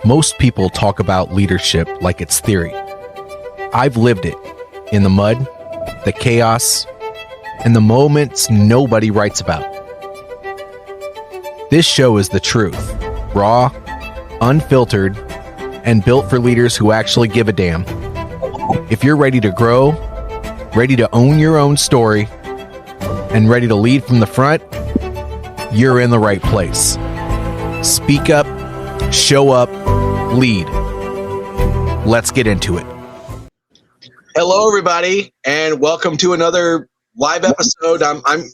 Most people talk about leadership like it's theory. I've lived it in the mud, the chaos, and the moments nobody writes about. This show is the truth, raw, unfiltered, and built for leaders who actually give a damn. If you're ready to grow, ready to own your own story, and ready to lead from the front, you're in the right place. Speak up, show up, lead. Let's get into it. Hello, everybody, and welcome to another live episode.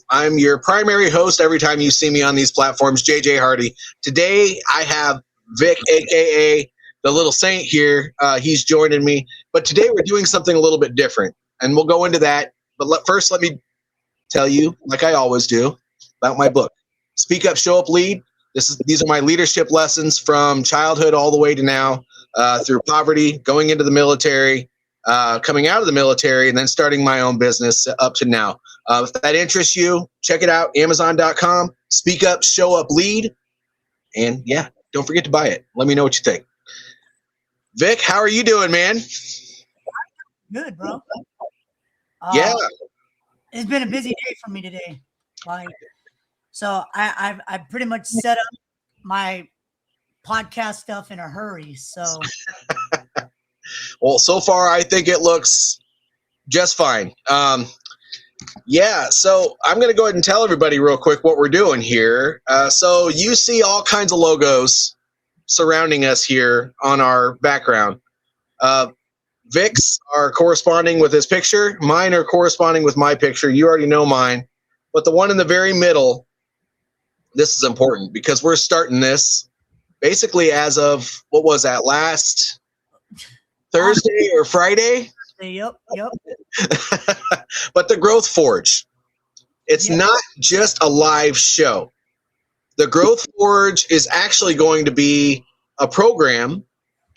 I'm your primary host every time you see me on these platforms, JJ Hardy. Today, I have Vic, aka the Little Saint here. He's joining me, but today we're doing something a little bit different, and we'll go into that. But first, let me tell you, like I always do, about my book, Speak Up, Show Up, Lead. These are my leadership lessons from childhood all the way to now, through poverty, going into the military, coming out of the military, and then starting my own business up to now. If that interests you, check it out, Amazon.com. Speak Up, Show Up, Lead. And yeah, don't forget to buy it. Let me know what you think. Vic, how are you doing, man? Good, bro. Yeah. It's been a busy day for me today. So I pretty much set up my podcast stuff in a hurry. So well, so far I think it looks just fine. Yeah, so I'm going to go ahead and tell everybody real quick what we're doing here. So you see all kinds of logos surrounding us here on our background. Vic's are corresponding with his picture. Mine are corresponding with my picture. You already know mine. But the one in the very middle, this is important because we're starting this basically as of, what was that, last Thursday or Friday? Yep. But the Growth Forge, it's not just a live show. The Growth Forge is actually going to be a program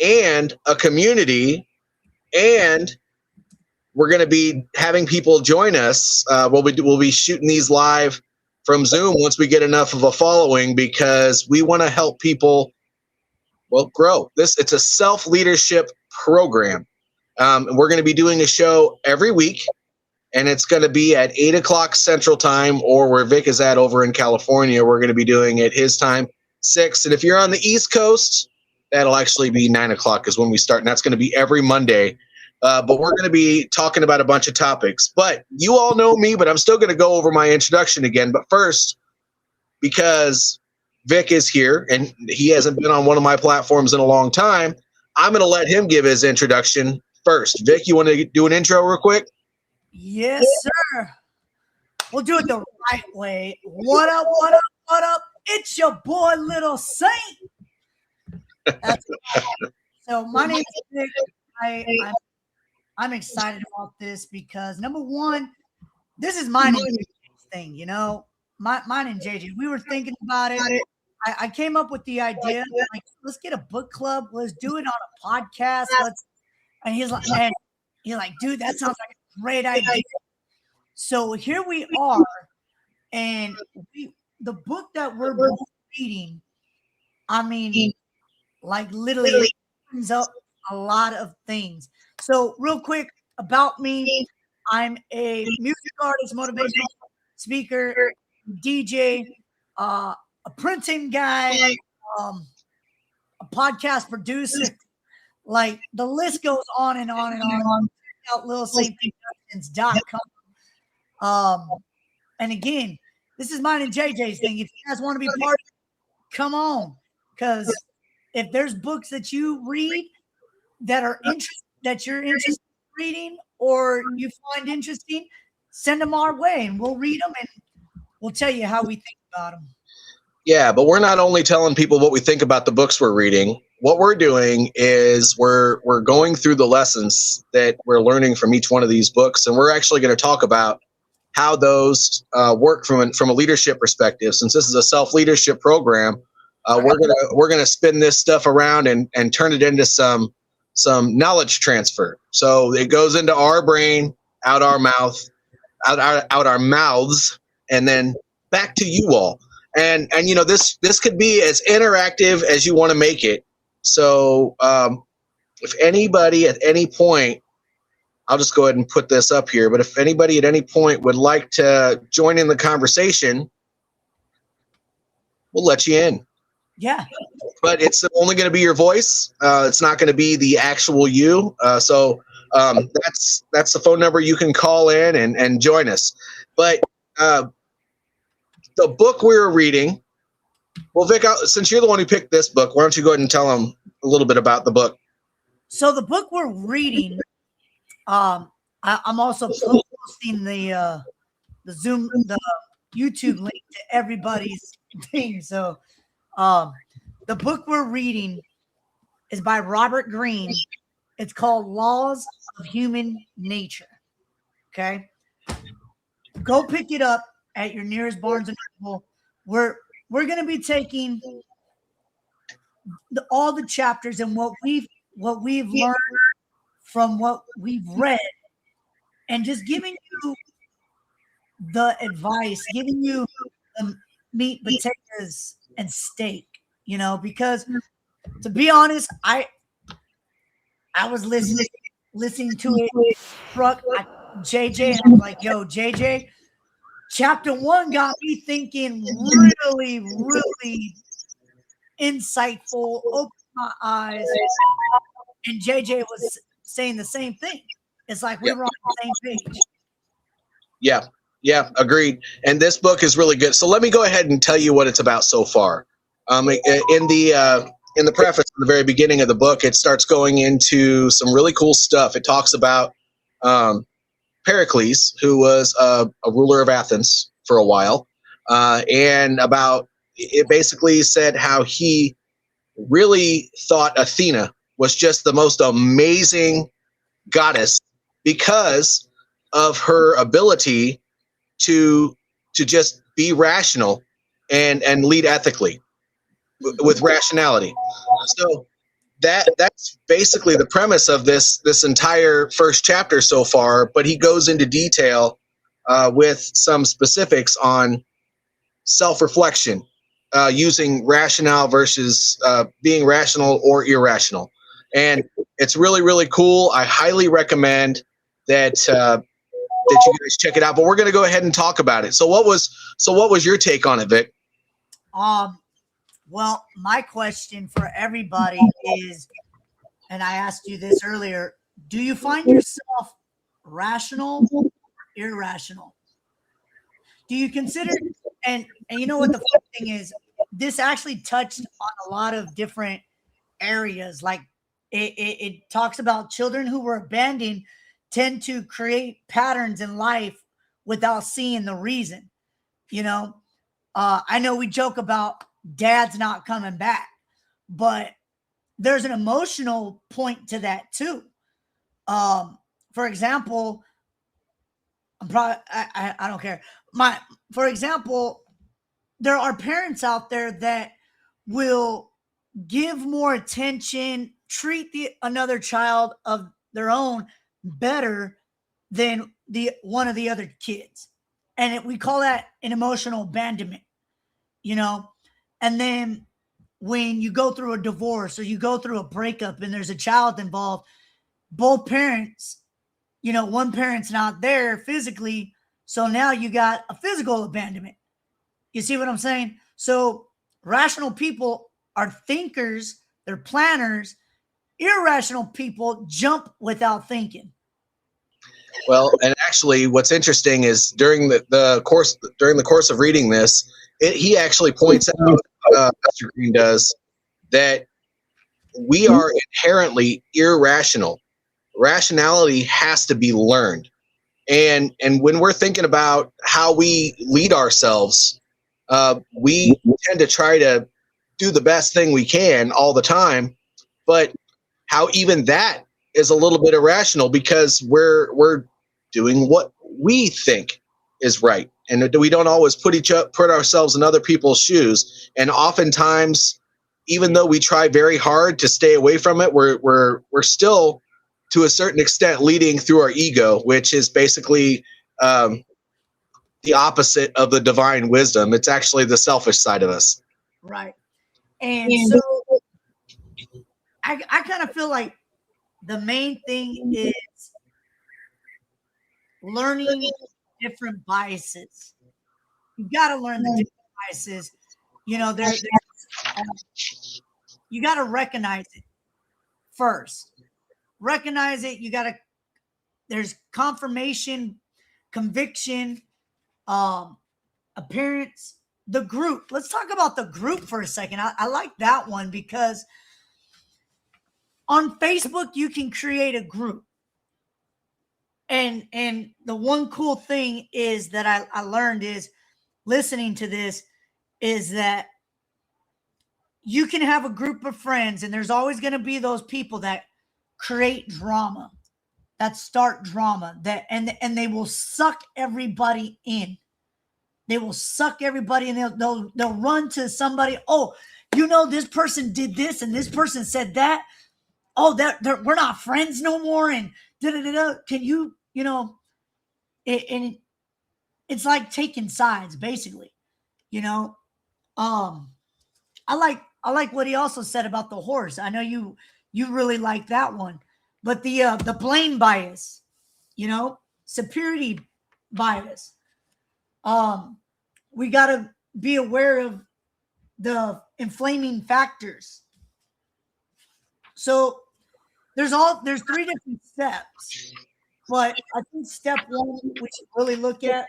and a community, and we're going to be having people join us. We'll be shooting these live from Zoom once we get enough of a following, because we want to help people, grow. It's a self-leadership program. And we're going to be doing a show every week, and it's going to be at 8 o'clock Central Time, or where Vic is at over in California, we're going to be doing it his time, 6. And if you're on the East Coast, that'll actually be 9 o'clock is when we start, and that's going to be every Monday. But we're going to be talking about a bunch of topics. But you all know me, but I'm still going to go over my introduction again. But first, because Vic is here, and he hasn't been on one of my platforms in a long time, I'm going to let him give his introduction first. Vic, you want to do an intro real quick? Yes, sir. We'll do it the right way. What up? It's your boy, Little Saint. So my name is Vic. I'm excited about this because, number one, this is mine and JJ's thing, you know. Mine and JJ. We were thinking about it. I came up with the idea, like, let's get a book club. Let's do it on a podcast. And he's like, dude, that sounds like a great idea. So here we are, and the book that we're both reading, I mean, like, literally opens up a lot of things. So real quick about me, I'm a music artist, motivational speaker, DJ, a printing guy, a podcast producer. Like, the list goes on and on and on. Check out LittleSaintProductions.com. And again, this is mine and JJ's thing. If you guys want to be part of it, come on. Because if there's books that you read that you're interested in reading, or you find interesting, send them our way, and we'll read them, and we'll tell you how we think about them. Yeah, but we're not only telling people what we think about the books we're reading. What we're doing is we're going through the lessons that we're learning from each one of these books, and we're actually going to talk about how those work from a leadership perspective. Since this is a self-leadership program, we're gonna spin this stuff around and turn it into some knowledge transfer. So it goes into our brain, out our mouths, and then back to you all. And you know, this could be as interactive as you want to make it. So if anybody at any point, I'll just go ahead and put this up here, but if anybody at any point would like to join in the conversation, we'll let you in. Yeah. But it's only going to be your voice. It's not going to be the actual you. So that's the phone number you can call in and join us. But the book we were reading, well, Vic, since you're the one who picked this book, why don't you go ahead and tell them a little bit about the book? So the book we're reading, I'm also posting the Zoom, the YouTube link to everybody's thing. So the book we're reading is by Robert Greene. It's called Laws of Human Nature. Okay. Go pick it up at your nearest Barnes and Noble. We're going to be taking all the chapters and what we've learned from what we've read, and just giving you the advice, giving you meat, potatoes, and steak. You know, because to be honest, I was listening to it, JJ, and I was like, "Yo, JJ, chapter 1 got me thinking really, really insightful, opened my eyes." And JJ was saying the same thing. It's like we were on the same page. Yeah, agreed. And this book is really good. So let me go ahead and tell you what it's about so far. In the preface, in the very beginning of the book, it starts going into some really cool stuff. It talks about Pericles, who was a ruler of Athens for a while, and about it basically said how he really thought Athena was just the most amazing goddess because of her ability to just be rational and lead ethically with rationality. So that's basically the premise of this entire first chapter so far, but he goes into detail with some specifics on self-reflection, using rationale versus being rational or irrational. And it's really, really cool. I highly recommend that you guys check it out. But we're going to go ahead and talk about it. So what was your take on it, Vic? Well, my question for everybody is, and I asked you this earlier, do you find yourself rational or irrational? Do you consider, and you know what the fun thing is, this actually touched on a lot of different areas. Like it talks about children who were abandoned tend to create patterns in life without seeing the reason. You know, I know we joke about dad's not coming back, but there's an emotional point to that too. For example, I don't care. For example, there are parents out there that will give more attention, treat another child of their own better than one of the other kids. And we call that an emotional abandonment, you know? And then when you go through a divorce or you go through a breakup and there's a child involved, both parents, you know, one parent's not there physically. So now you got a physical abandonment. You see what I'm saying? So rational people are thinkers, they're planners. Irrational people jump without thinking. Well, and actually, what's interesting is during the course of reading this, he actually points out, Mr. Green does, that we are inherently irrational. Rationality has to be learned, and when we're thinking about how we lead ourselves, we tend to try to do the best thing we can all the time, but how even that is a little bit irrational because we're doing what we think is right, and we don't always put ourselves in other people's shoes. And oftentimes, even though we try very hard to stay away from it, we're still, to a certain extent, leading through our ego, which is basically the opposite of the divine wisdom. It's actually the selfish side of us. Right. And so I kind of feel like the main thing is learning different biases. You got to learn the different biases. You know, you got to recognize it first. Recognize it. You got to. There's confirmation, conviction, appearance, the group. Let's talk about the group for a second. I like that one because on Facebook you can create a group. And the one cool thing is that I learned is listening to this is that you can have a group of friends and there's always going to be those people that create drama, that start drama, that and they will suck everybody in. They will suck everybody and they'll run to somebody. Oh, you know, this person did this and this person said that. Oh, we're not friends no more. And can you know, and it's like taking sides basically, you know. I like what he also said about the horse. I know you really like that one, but the blame bias, you know, superiority bias. We got to be aware of the inflaming factors. So there's 3 different steps, but I think step 1 we should really look at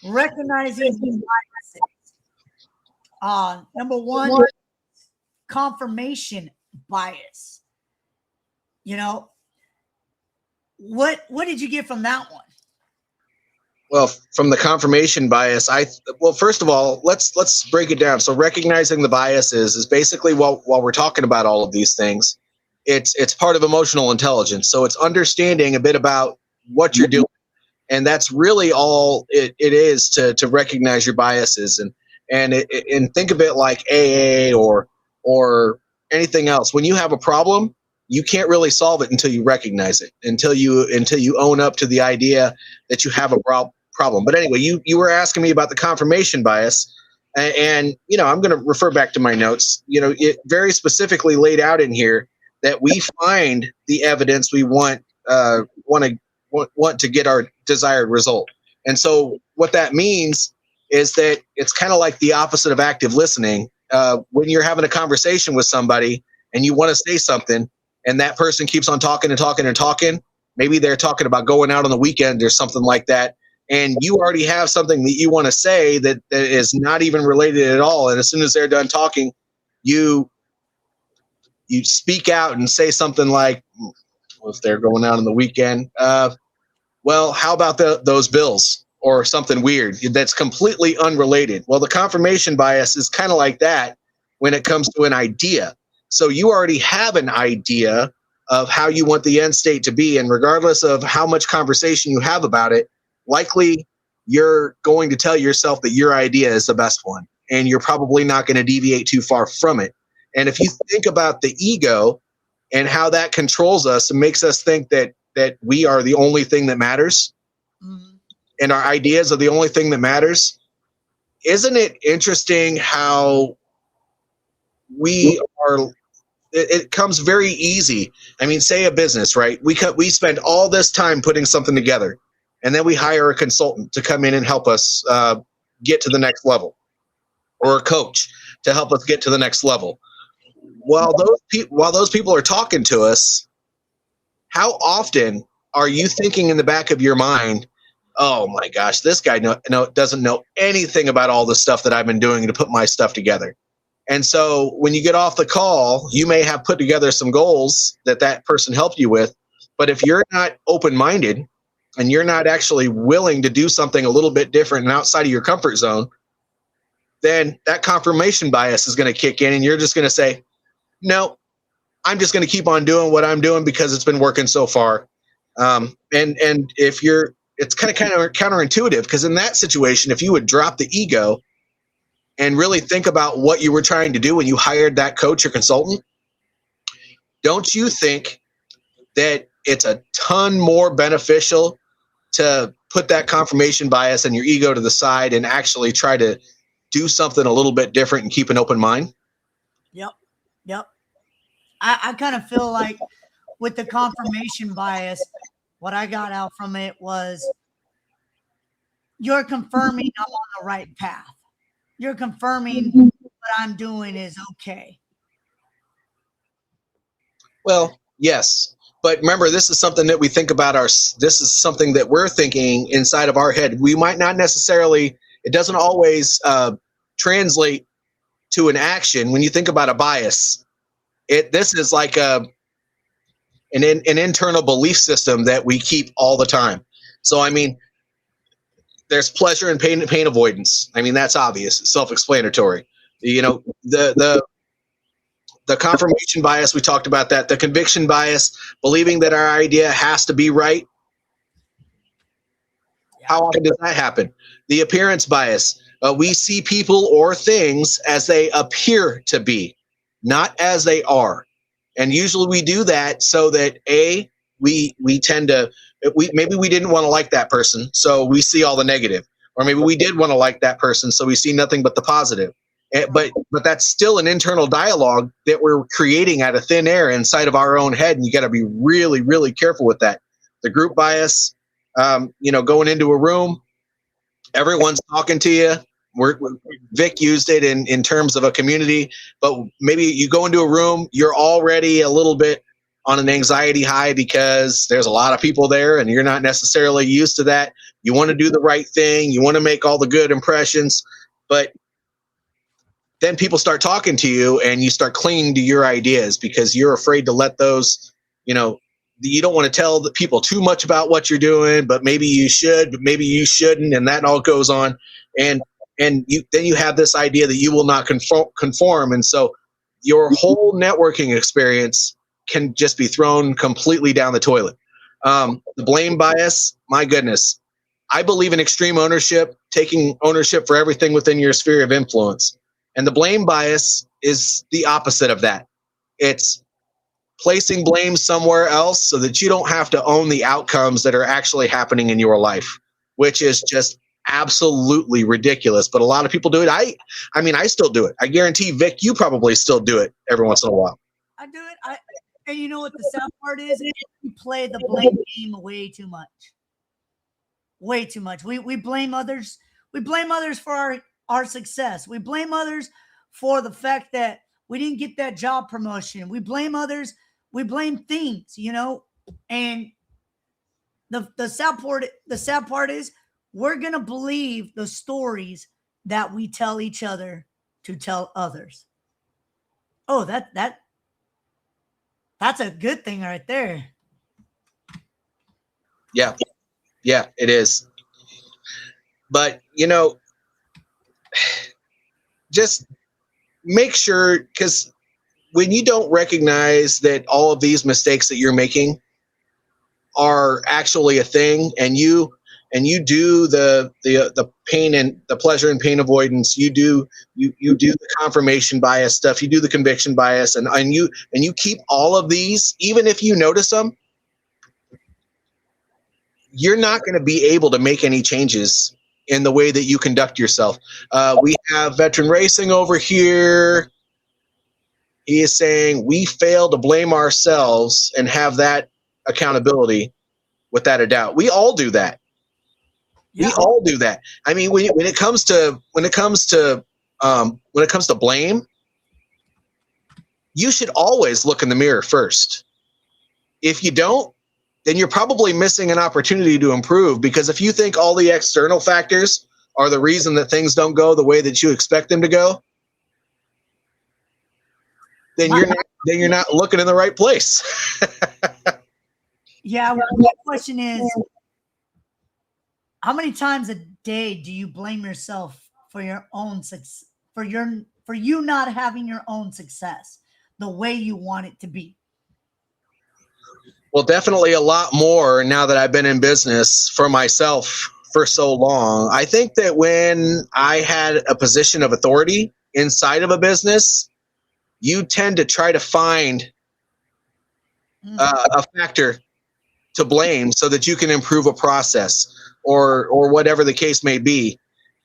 recognizing biases. Number 1, confirmation bias. You know, what did you get from that one? Well, from the confirmation bias, first of all, let's break it down. So recognizing the biases is basically while we're talking about all of these things, it's part of emotional intelligence. So it's understanding a bit about what you're doing. And that's really all it is to recognize your biases and think of it like AA or anything else. When you have a problem, you can't really solve it until you recognize it, until you own up to the idea that you have a problem. But anyway, you were asking me about the confirmation bias, and you know, I'm going to refer back to my notes. You know, it very specifically laid out in here that we find the evidence we want to get our desired result. And so what that means is that it's kind of like the opposite of active listening. When you're having a conversation with somebody and you want to say something, and that person keeps on talking and talking and talking, maybe they're talking about going out on the weekend or something like that, and you already have something that you want to say that is not even related at all. And as soon as they're done talking, you speak out and say something like, if they're going out on the weekend, well, how about those bills, or something weird that's completely unrelated. Well, the confirmation bias is kind of like that when it comes to an idea. So you already have an idea of how you want the end state to be, and regardless of how much conversation you have about it, likely you're going to tell yourself that your idea is the best one, and you're probably not going to deviate too far from it. And if you think about the ego and how that controls us and makes us think that we are the only thing that matters, and our ideas are the only thing that matters, isn't it interesting how it comes very easy. I mean, say a business, right? We spend all this time putting something together, and then we hire a consultant to come in and help us get to the next level, or a coach to help us get to the next level. While those people are talking to us, how often are you thinking in the back of your mind, oh my gosh, this guy doesn't know anything about all the stuff that I've been doing to put my stuff together. And so when you get off the call, you may have put together some goals that person helped you with. But if you're not open-minded and you're not actually willing to do something a little bit different and outside of your comfort zone, then that confirmation bias is going to kick in, and you're just going to say, no, I'm just going to keep on doing what I'm doing because it's been working so far. And it's kind of counterintuitive, because in that situation, if you would drop the ego and really think about what you were trying to do when you hired that coach or consultant, don't you think that it's a ton more beneficial to put that confirmation bias and your ego to the side and actually try to do something a little bit different and keep an open mind? Yep. I kind of feel like with the confirmation bias, what I got out from it was you're confirming I'm on the right path. You're confirming what I'm doing is okay. Well, yes. But remember, this is something that we think about this is something that we're thinking inside of our head. We might not necessarily, it doesn't always translate to an action. When you think about a bias, this is like an internal belief system that we keep all the time. So, I mean, there's pleasure and pain avoidance. I mean, that's obvious. It's self-explanatory. You know, the confirmation bias, we talked about that. The conviction bias, believing that our idea has to be right. How often does that happen? The appearance bias. We see people or things as they appear to be, not as they are. And usually we do that so that we tend to, maybe we didn't want to like that person, so we see all the negative. Or maybe we did want to like that person, so we see nothing but the positive. But that's still an internal dialogue that we're creating out of thin air inside of our own head, and you got to be really, really careful with that. The group bias, going into a room, everyone's talking to you. Vic used it in terms of a community, but maybe you go into a room, you're already a little bit on an anxiety high because there's a lot of people there, and you're not necessarily used to that. You want to do the right thing. You want to make all the good impressions, but then people start talking to you and you start clinging to your ideas because you're afraid to let those, you don't want to tell the people too much about what you're doing, but maybe you should, but maybe you shouldn't. And that all goes on. And then you have this idea that you will not conform. And so your whole networking experience can just be thrown completely down the toilet. The blame bias, my goodness. I believe in extreme ownership, taking ownership for everything within your sphere of influence. And the blame bias is the opposite of that. It's placing blame somewhere else so that you don't have to own the outcomes that are actually happening in your life, which is just absolutely ridiculous. But a lot of people do it. I mean, I still do it. I guarantee, Vic, you probably still do it every once in a while. I do it. And you know what the sad part is? We play the blame game way too much. Way too much. We blame others. We blame others for our success. We blame others for the fact that we didn't get that job promotion. We blame others. We blame things, and the sad part is we're going to believe the stories that we tell each other to tell others. Oh, that's a good thing right there. Yeah. Yeah, it is. But, just make sure, because when you don't recognize that all of these mistakes that you're making are actually a thing, and you do the pain and the pleasure and pain avoidance, you do the confirmation bias stuff, you do the conviction bias, and you keep all of these, even if you notice them, you're not going to be able to make any changes in the way that you conduct yourself. We have Veteran Racing over here. He is saying we fail to blame ourselves and have that accountability without a doubt. We all do that. Yeah. We all do that. I mean, when it comes to blame, you should always look in the mirror first. If you don't, then you're probably missing an opportunity to improve, because if you think all the external factors are the reason that things don't go the way that you expect them to go, then you're not looking in the right place. Yeah, well, my question is, how many times a day do you blame yourself for your own success, for you not having your own success the way you want it to be? Well, definitely a lot more now that I've been in business for myself for so long. I think that when I had a position of authority inside of a business, you tend to try to find a factor to blame so that you can improve a process or whatever the case may be.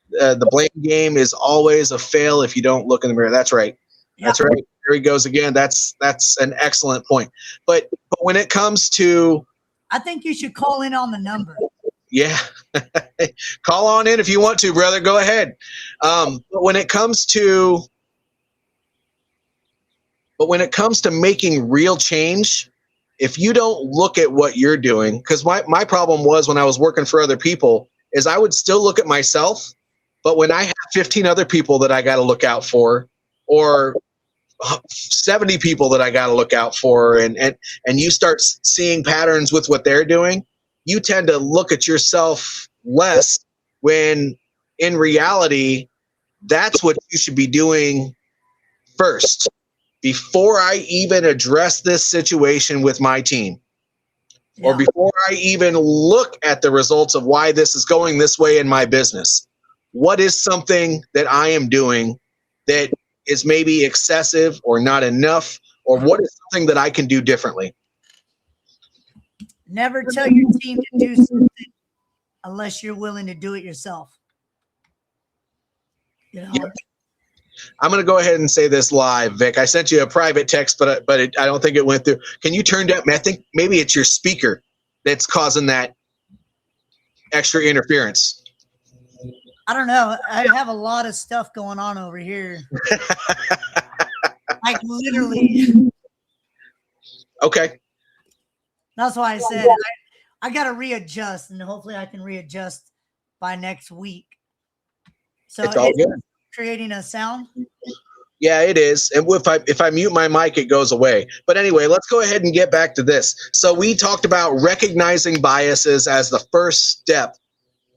The blame game is always a fail if you don't look in the mirror. That's right. Yeah. That's right. There he goes again. That's an excellent point. But when it comes to, I think you should call in on the number. yeah, call on in if you want to, brother. Go ahead. But when it comes to making real change, if you don't look at what you're doing, because my problem was when I was working for other people is I would still look at myself, but when I have 15 other people that I got to look out for, or 70 people that I got to look out for, and you start seeing patterns with what they're doing, you tend to look at yourself less, when in reality, that's what you should be doing first. Before I even address this situation with my team, or before I even look at the results of why this is going this way in my business, what is something that I am doing that is maybe excessive or not enough, or what is something that I can do differently? Never tell your team to do something unless you're willing to do it yourself. You know? Yeah. I'm going to go ahead and say this live, Vic. I sent you a private text, but I don't think it went through. Can you turn down? I think maybe it's your speaker that's causing that extra interference. I don't know. I have a lot of stuff going on over here. Like literally. Okay. That's why I said I got to readjust, and hopefully I can readjust by next week. So it's all good. Creating a sound? Yeah, it is. And if I mute my mic, it goes away. But anyway, let's go ahead and get back to this. So we talked about recognizing biases as the first step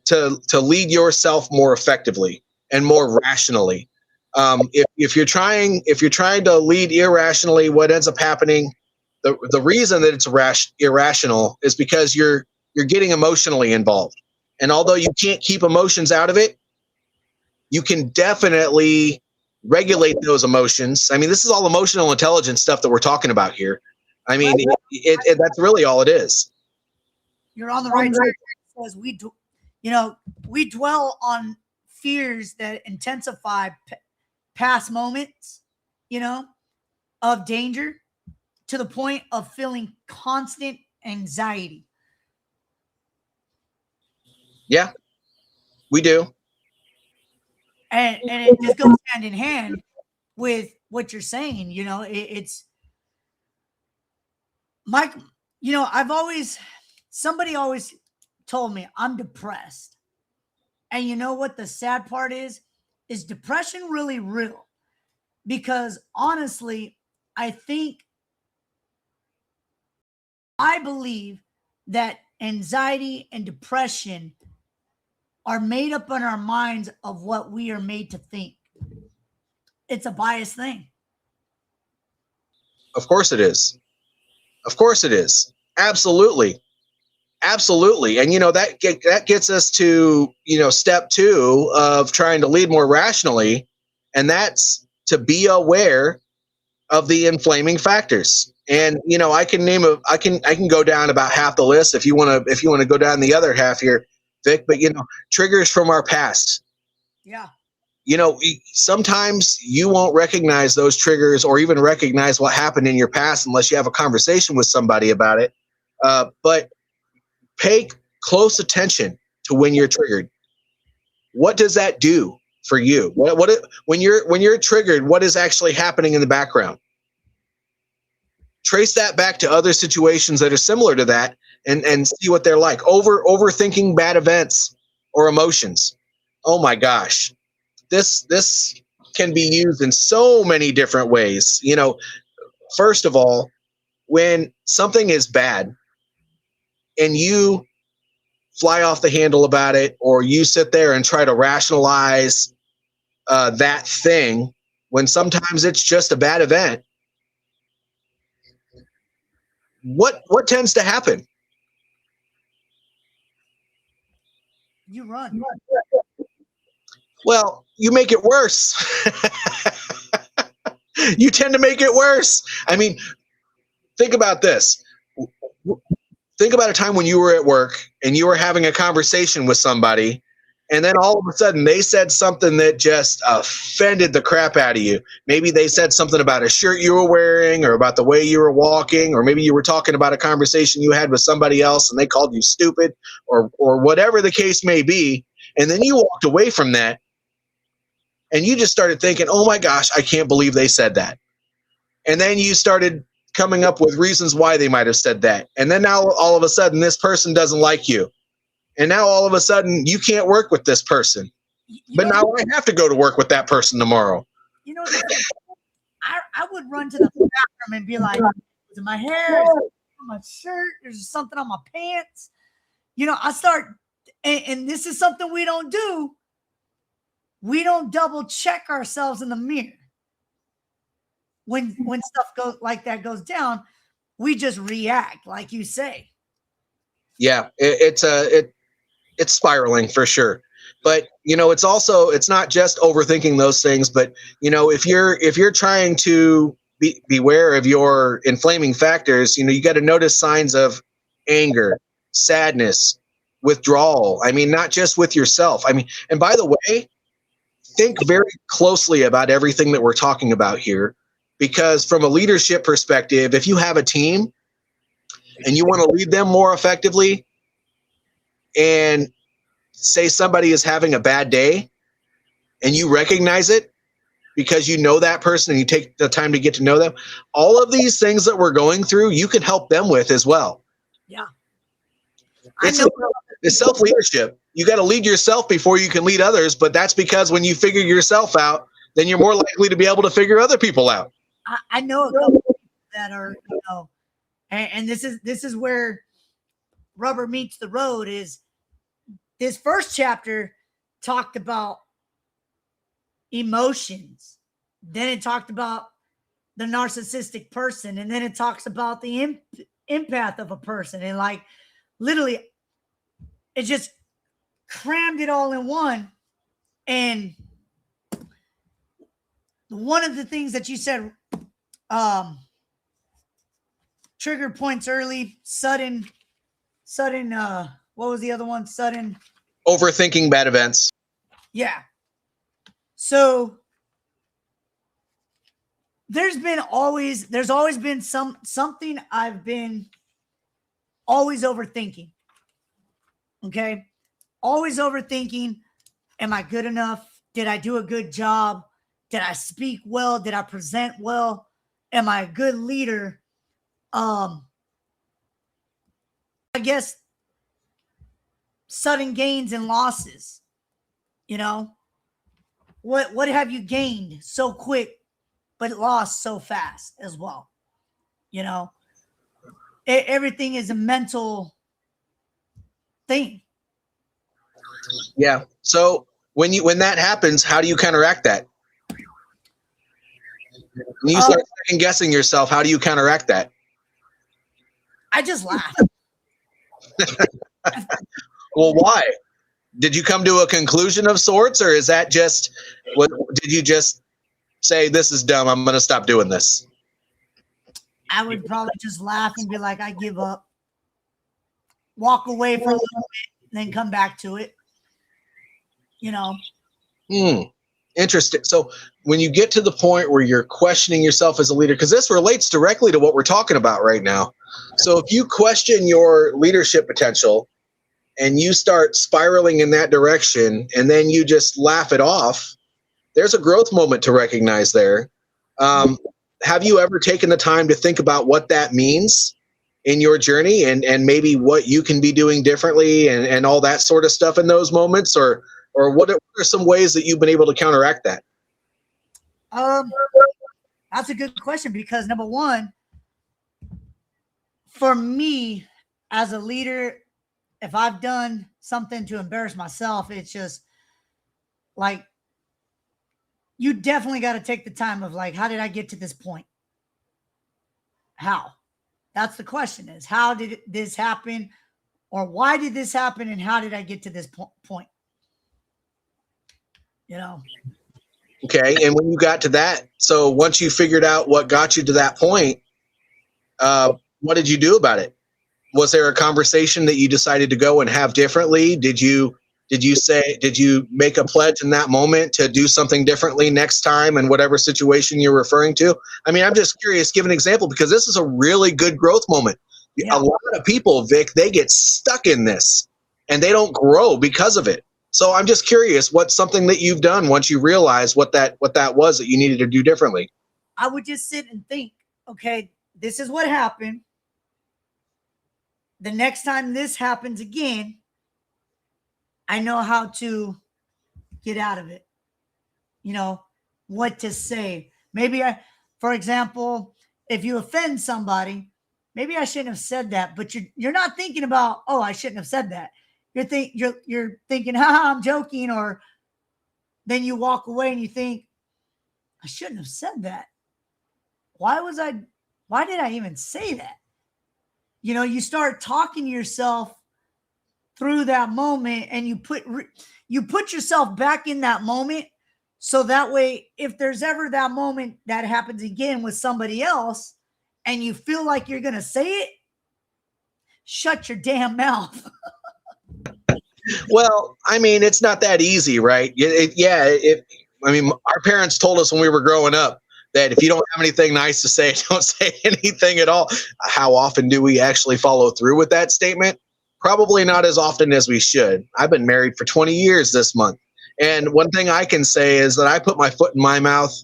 to lead yourself more effectively and more rationally. If you're trying to lead irrationally, what ends up happening, the reason that it's irrational is because you're getting emotionally involved. And although you can't keep emotions out of it, you can definitely regulate those emotions. I mean, this is all emotional intelligence stuff that we're talking about here. I mean, that's really all it is. You're on the right track. Because we dwell on fears that intensify past moments, of danger, to the point of feeling constant anxiety. Yeah, we do. And it just goes hand in hand with what you're saying. It's Mike, somebody always told me I'm depressed. And you know what the sad part is depression really real? Because honestly, I believe that anxiety and depression are made up in our minds of what we are made to think. It's a biased thing. Of course it is. Of course it is. Absolutely. Absolutely. And, that gets us to, step 2 of trying to lead more rationally. And that's to be aware of the inflaming factors. And, I can go down about half the list if you want to go down the other half here, Vic, but triggers from our past. Yeah. Sometimes you won't recognize those triggers or even recognize what happened in your past unless you have a conversation with somebody about it. But pay close attention to when you're triggered. What does that do for you? When you're triggered, what is actually happening in the background? Trace that back to other situations that are similar to that and see what they're like. Overthinking bad events or emotions. Oh my gosh. This can be used in so many different ways. First of all, when something is bad and you fly off the handle about it, or you sit there and try to rationalize that thing when sometimes it's just a bad event, what tends to happen? You run. Well, you make it worse. You tend to make it worse. I mean, think about this. Think about a time when you were at work and you were having a conversation with somebody And then all of a sudden they said something that just offended the crap out of you. Maybe they said something about a shirt you were wearing or about the way you were walking, or maybe you were talking about a conversation you had with somebody else and they called you stupid or whatever the case may be. And then you walked away from that and you just started thinking, oh my gosh, I can't believe they said that. And then you started coming up with reasons why they might have said that. And then now all of a sudden this person doesn't like you. And now all of a sudden you can't work with this person. But now I have to go to work with that person tomorrow. You know, I would run to the bathroom and be like, is it my hair? Is it my shirt? There's something on my pants. You know, I start, and this is something we don't do. We don't double check ourselves in the mirror. When stuff goes like that goes down, we just react, like you say. Yeah, it's spiraling for sure. But you know, it's not just overthinking those things, but you know, if you're trying to beware of your inflaming factors, you know, you got to notice signs of anger, sadness, withdrawal. I mean, not just with yourself. I mean, and by the way, think very closely about everything that we're talking about here, because from a leadership perspective, if you have a team and you want to lead them more effectively, and say somebody is having a bad day and you recognize it because you know that person and you take the time to get to know them, all of these things that we're going through, you can help them with as well. Yeah. It's self-leadership. You got to lead yourself before you can lead others, but that's because when you figure yourself out, then you're more likely to be able to figure other people out. I know a couple people that are, you know, and this is where rubber meets the road. Is this first chapter talked about emotions, then it talked about the narcissistic person, and then it talks about the empath of a person, and like literally it just crammed it all in one. And one of the things that you said, trigger points early, sudden, what was the other one? Sudden overthinking bad events. Yeah. So there's always been something I've been always overthinking. Okay. Always overthinking. Am I good enough? Did I do a good job? Did I speak well? Did I present well? Am I a good leader? I guess sudden gains and losses. You know, what have you gained so quick, but lost so fast as well? You know, everything is a mental thing. Yeah. So when that happens, how do you counteract that? When you start second guessing yourself, how do you counteract that? I just laugh. Well, why? Did you come to a conclusion of sorts, or is that just did you just say, this is dumb, I'm going to stop doing this? I would probably just laugh and be like, I give up. Walk away for a little bit, and then come back to it. You know? Interesting. So when you get to the point where you're questioning yourself as a leader, because this relates directly to what we're talking about right now. So if you question your leadership potential and you start spiraling in that direction and then you just laugh it off, there's a growth moment to recognize there. Have you ever taken the time to think about what that means in your journey and maybe what you can be doing differently and all that sort of stuff in those moments? Or what are some ways that you've been able to counteract that? That's a good question, because number one, for me as a leader, if I've done something to embarrass myself, it's just like, you definitely got to take the time of like, how did I get to this point? How? That's the question, is how did this happen, or why did this happen, and how did I get to this point? You know? Okay. And when you got to that, so once you figured out what got you to that point, what did you do about it? Was there a conversation that you decided to go and have differently? Did you Did you make a pledge in that moment to do something differently next time in whatever situation you're referring to? I mean, I'm just curious, give an example, because this is a really good growth moment. Yeah. A lot of people, Vic, they get stuck in this and they don't grow because of it. So I'm just curious, what's something that you've done once you realized what that was that you needed to do differently? I would just sit and think, okay, this is what happened. The next time this happens again, I know how to get out of it. You know, what to say. Maybe for example, if you offend somebody, maybe I shouldn't have said that, but you're not thinking about, oh, I shouldn't have said that. You're thinking, haha, I'm joking, or then you walk away and you think, I shouldn't have said that. Why did I even say that? You know, you start talking to yourself through that moment, and you put yourself back in that moment. So that way, if there's ever that moment that happens again with somebody else and you feel like you're going to say it, shut your damn mouth. Well, I mean, it's not that easy, right? I mean, our parents told us when we were growing up that if you don't have anything nice to say, don't say anything at all. How often do we actually follow through with that statement? Probably not as often as we should. I've been married for 20 years this month. And one thing I can say is that I put my foot in my mouth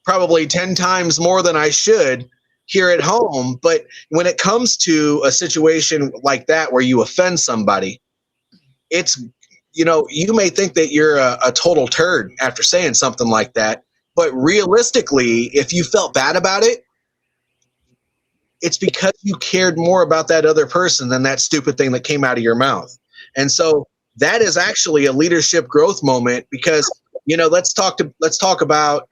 probably 10 times more than I should here at home. But when it comes to a situation like that where you offend somebody, it's, you know, you may think that you're a total turd after saying something like that. But realistically, if you felt bad about it, it's because you cared more about that other person than that stupid thing that came out of your mouth. And so that is actually a leadership growth moment, because, you know, let's talk about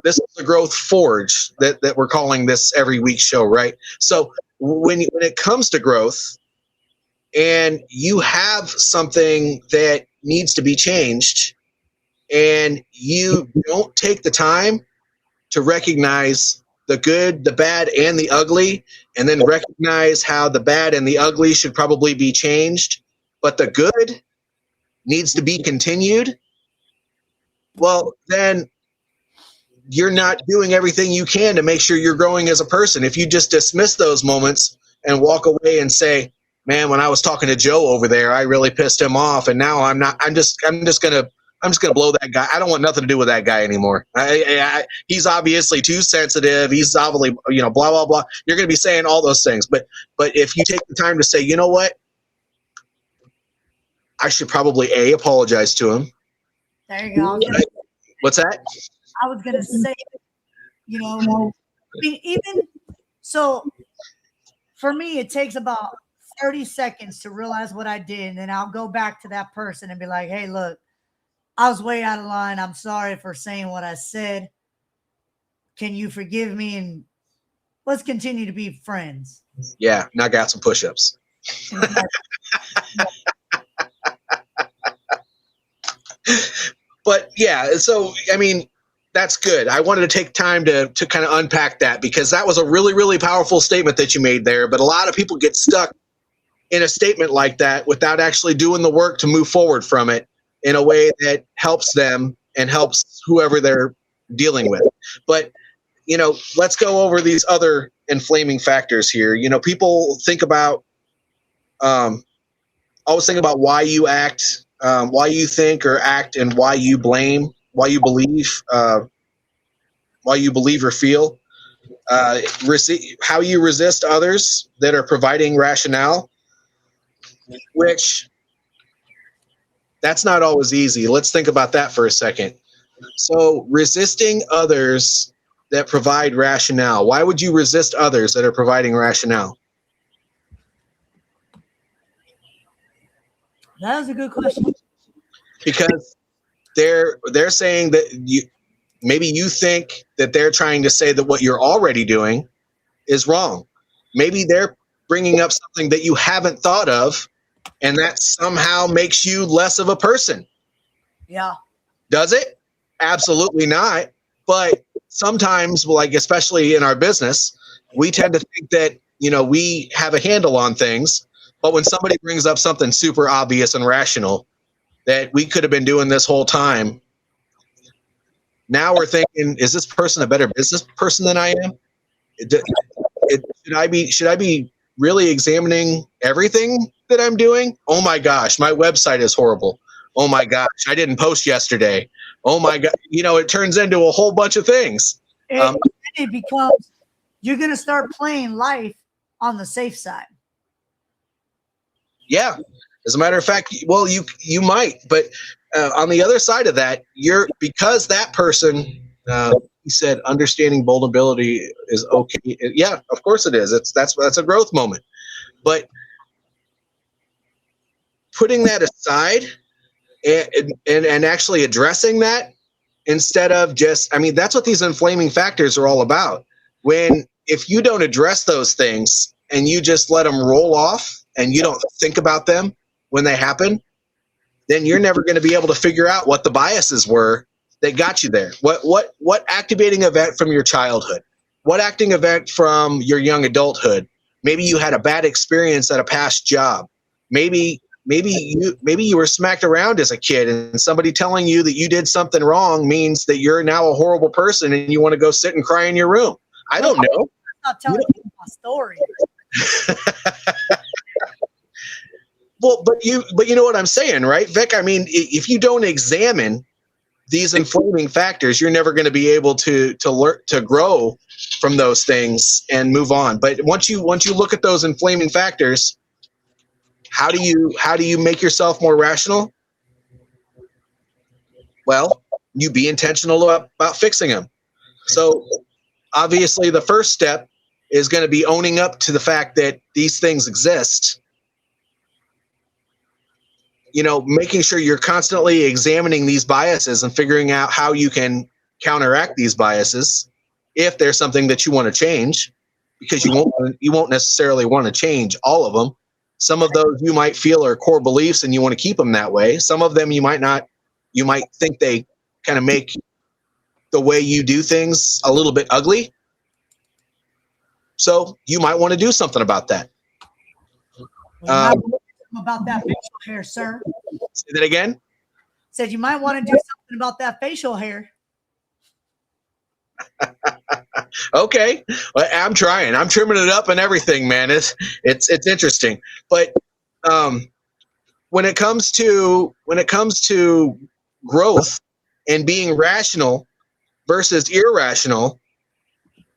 this is the growth forge that we're calling this every week show, right? So when it comes to growth and you have something that needs to be changed and you don't take the time to recognize the good, the bad, and the ugly, and then recognize how the bad and the ugly should probably be changed, but the good needs to be continued, well, then you're not doing everything you can to make sure you're growing as a person. If you just dismiss those moments and walk away and say, man, when I was talking to Joe over there, I really pissed him off, and now I'm just gonna blow that guy. I don't want nothing to do with that guy anymore. He's obviously too sensitive. He's obviously, you know, blah, blah, blah. You're going to be saying all those things. But if you take the time to say, you know what, I should probably apologize to him. There you go. What's that? I was going to say, you know, I mean, even so, for me, it takes about 30 seconds to realize what I did. And then I'll go back to that person and be like, hey, look, I was way out of line. I'm sorry for saying what I said. Can you forgive me? And let's continue to be friends. Yeah, knock out some push-ups. But yeah, so, I mean, that's good. I wanted to take time to kind of unpack that, because that was a really, really powerful statement that you made there. But a lot of people get stuck in a statement like that without actually doing the work to move forward from it in a way that helps them and helps whoever they're dealing with. But, you know, let's go over these other inflaming factors here. You know, people think about, always think about why you act, why you think or act, and why you blame, why you believe or feel, how you resist others that are providing rationale, which that's not always easy. Let's think about that for a second. So resisting others that provide rationale. Why would you resist others that are providing rationale? That was a good question. Because they're saying that maybe you think that they're trying to say that what you're already doing is wrong. Maybe they're bringing up something that you haven't thought of, and that somehow makes you less of a person. Yeah. Does it? Absolutely not. But sometimes, like, especially in our business, we tend to think that, you know, we have a handle on things. But when somebody brings up something super obvious and rational that we could have been doing this whole time, now we're thinking, is this person a better business person than I am? Should I be really examining everything that I'm doing? Oh my gosh, my website is horrible. Oh my gosh, I didn't post yesterday. Oh my God, it turns into a whole bunch of things. It becomes, you're going to start playing life on the safe side. Yeah, as a matter of fact, well, you might, but on the other side of that, because that person, he said, understanding vulnerability is okay. Yeah, of course it is. That's a growth moment, but putting that aside and actually addressing that instead of just, that's what these inflaming factors are all about. If you don't address those things and you just let them roll off and you don't think about them when they happen, then you're never going to be able to figure out what the biases were that got you there. What activating event from your childhood? What acting event from your young adulthood? Maybe you had a bad experience at a past job. Maybe you were smacked around as a kid, and somebody telling you that you did something wrong means that you're now a horrible person and you want to go sit and cry in your room. I don't know. I'm not telling you my story. Well, but you know what I'm saying, right, Vic? If you don't examine these inflaming factors, you're never going to be able to learn to grow from those things and move on. But once you look at those inflaming factors, how do you make yourself more rational? Well, you be intentional about fixing them. So obviously the first step is going to be owning up to the fact that these things exist. Making sure you're constantly examining these biases and figuring out how you can counteract these biases if there's something that you want to change, because you won't necessarily want to change all of them. Some of those you might feel are core beliefs and you want to keep them that way. Some of them you might not. You might think they kind of make the way you do things a little bit ugly. So you might want to do something about that. About that facial hair, sir. Say that again? Said you might want to do something about that facial hair. Okay, well, I'm trying. I'm trimming it up and everything, man. It's interesting, but when it comes to growth and being rational versus irrational,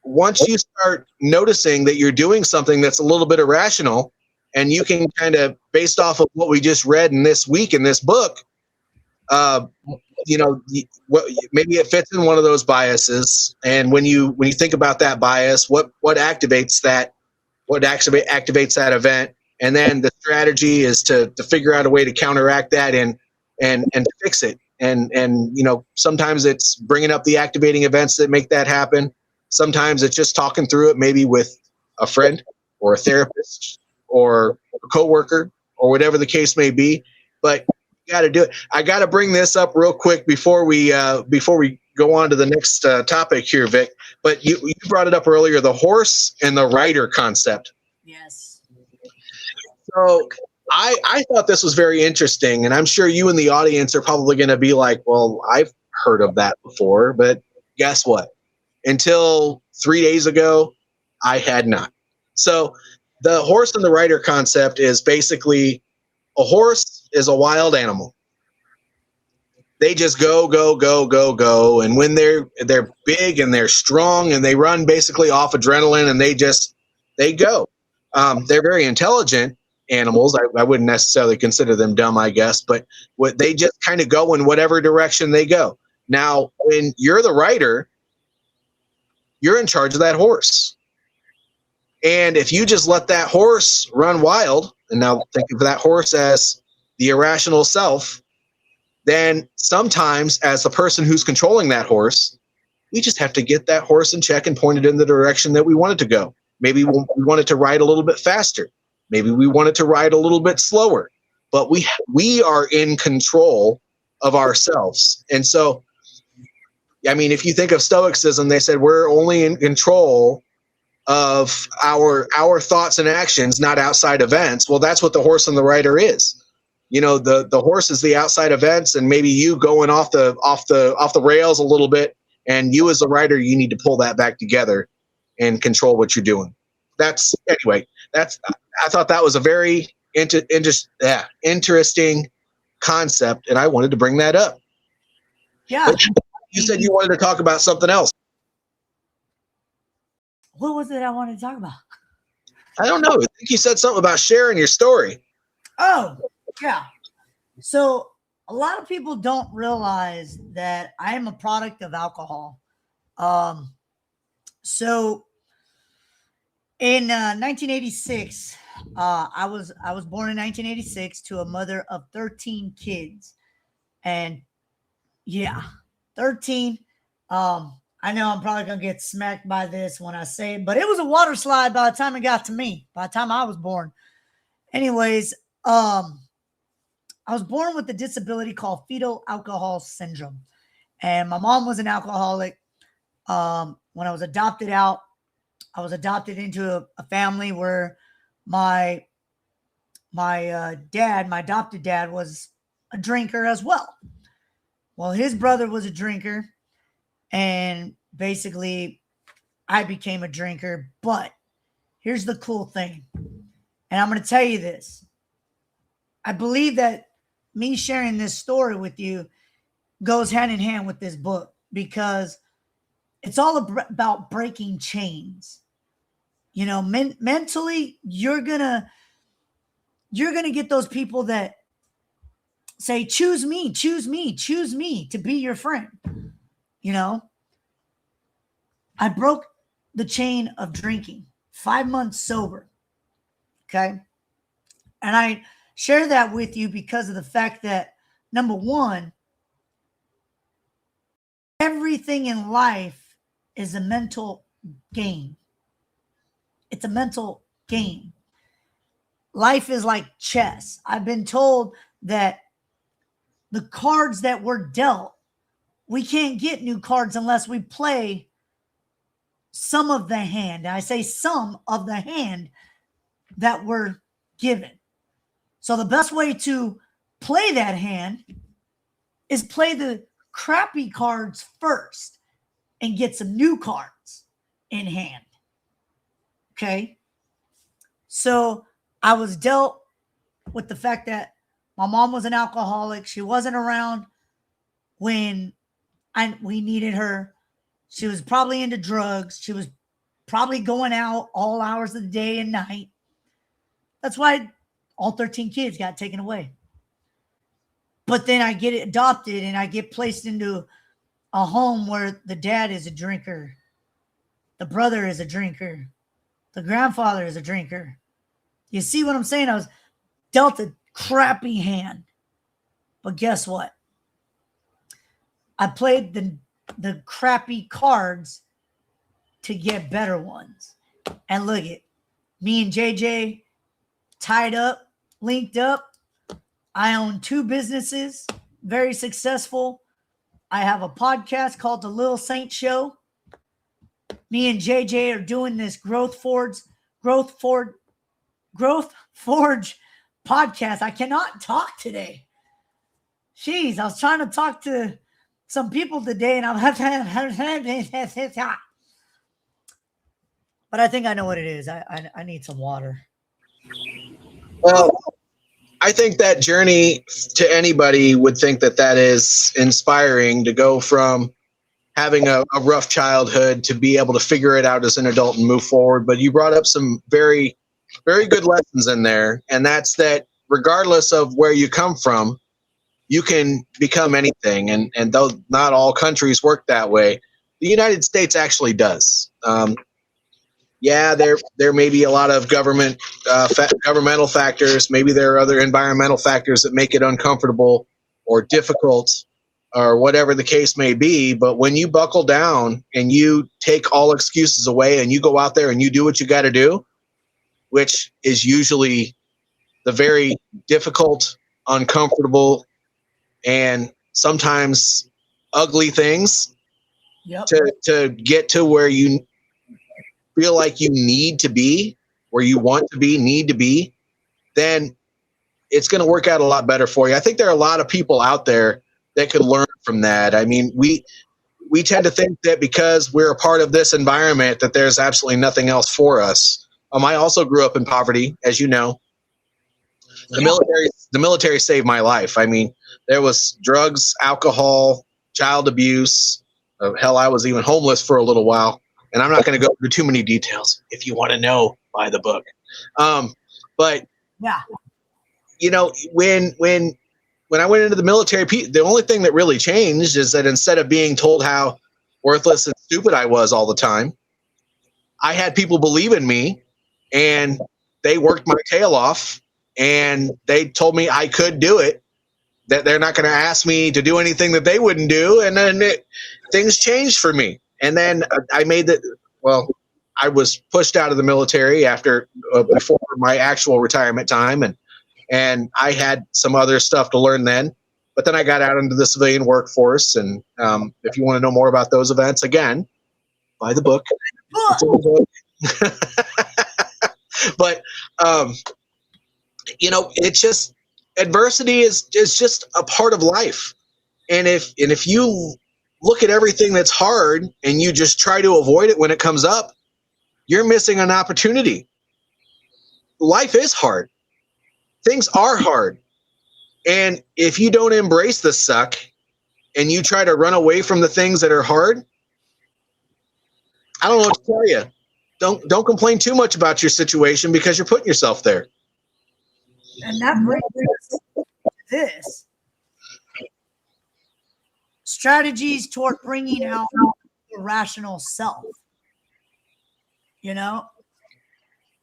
once you start noticing that you're doing something that's a little bit irrational, and you can kind of, based off of what we just read in this week in this book, maybe it fits in one of those biases. And when you think about that bias, what activates that? What activates that event? And then the strategy is to figure out a way to counteract that and fix it. And sometimes it's bringing up the activating events that make that happen. Sometimes it's just talking through it, maybe with a friend or a therapist or a coworker or whatever the case may be. But you got to do it. I got to bring this up real quick before we go on to the next topic here, Vic. But you brought it up earlier, the horse and the rider concept. Yes. So I thought this was very interesting, and I'm sure you and the audience are probably going to be like, well, I've heard of that before, but guess what? Until 3 days ago, I had not. So the horse and the rider concept is basically, a horse is a wild animal. They just go, go, go, go, go. And when they're big and they're strong and they run basically off adrenaline and they go. They're very intelligent animals. I wouldn't necessarily consider them dumb, I guess, but they just kind of go in whatever direction they go. Now, when you're the rider, you're in charge of that horse. And if you just let that horse run wild, and now think of that horse as the irrational self, then sometimes as the person who's controlling that horse, we just have to get that horse in check and point it in the direction that we want it to go. Maybe we want it to ride a little bit faster. Maybe we want it to ride a little bit slower. But we are in control of ourselves. And so, if you think of Stoicism, they said we're only in control of our thoughts and actions, not outside events. Well, that's what the horse and the rider is. You know, the horse is the outside events, and maybe you going off the rails a little bit, and you as a rider, you need to pull that back together and control what you're doing. I thought that was a very interesting concept, and I wanted to bring that up. Yeah. But you said you wanted to talk about something else. What was it I wanted to talk about? I don't know. I think you said something about sharing your story. Oh, yeah. So a lot of people don't realize that I am a product of alcohol. So in 1986, I was born in 1986 to a mother of 13 kids, and yeah, 13. I know I'm probably gonna get smacked by this when I say it, but it was a water slide by the time it got to me. By the time I was born, anyways, I was born with a disability called fetal alcohol syndrome, and my mom was an alcoholic. When I was adopted out, I was adopted into a family where my adopted dad was a drinker as well. Well, his brother was a drinker, and basically I became a drinker. But here's the cool thing, and I'm going to tell you this. I believe that me sharing this story with you goes hand in hand with this book, because it's all about breaking chains. You know, mentally, you're gonna get those people that say, choose me to be your friend. You know, I broke the chain of drinking, 5 months sober. Okay. And I share that with you because of the fact that, number one, everything in life is a mental game. It's a mental game. Life is like chess. I've been told that the cards that we're dealt, we can't get new cards unless we play some of the hand. I say some of the hand that we're given. So the best way to play that hand is play the crappy cards first and get some new cards in hand. Okay. So I was dealt with the fact that my mom was an alcoholic. She wasn't around when we needed her. She was probably into drugs. She was probably going out all hours of the day and night. That's why all 13 kids got taken away. But then I get adopted and I get placed into a home where the dad is a drinker. The brother is a drinker. The grandfather is a drinker. You see what I'm saying? I was dealt a crappy hand. But guess what? I played the crappy cards to get better ones. And look at me and JJ tied up, linked up. I own 2 businesses, very successful. I have a podcast called The Little Saint Show. Me and JJ are doing this Growth Forge podcast. I cannot talk today. Jeez, I was trying to talk to some people today, and I'm but I think I know what it is. I need some water. Well, I think that journey to anybody would think that is inspiring, to go from having a rough childhood to be able to figure it out as an adult and move forward. But you brought up some very, very good lessons in there. And that's that regardless of where you come from, you can become anything. And though not all countries work that way, the United States actually does. Yeah, there may be a lot of governmental factors. Maybe there are other environmental factors that make it uncomfortable or difficult or whatever the case may be. But when you buckle down and you take all excuses away and you go out there and you do what you got to do, which is usually the very difficult, uncomfortable, and sometimes ugly things, Yep. to get to where you feel like you need to be, where you want to be, need to be, then it's going to work out a lot better for you. I think there are a lot of people out there that could learn from that. I mean, we tend to think that because we're a part of this environment that there's absolutely nothing else for us. I also grew up in poverty, as you know. The military saved my life. I mean, there was drugs, alcohol, child abuse. Hell, I was even homeless for a little while. And I'm not going to go into too many details. If you want to know, buy the book. But Yeah. you know, when I went into the military, the only thing that really changed is that instead of being told how worthless and stupid I was all the time, I had people believe in me, and they worked my tail off, and they told me I could do it, that they're not going to ask me to do anything that they wouldn't do. And then things changed for me. And then I was pushed out of the military before my actual retirement time. And I had some other stuff to learn then. But then I got out into the civilian workforce. And if you want to know more about those events, again, buy the book. It's in the book. But, it's just, adversity is just a part of life. And if you look at everything that's hard and you just try to avoid it when it comes up, you're missing an opportunity. Life is hard. Things are hard. And if you don't embrace the suck and you try to run away from the things that are hard, I don't know what to tell you. Don't complain too much about your situation, because you're putting yourself there. And that brings us to this. Strategies toward bringing out the irrational self.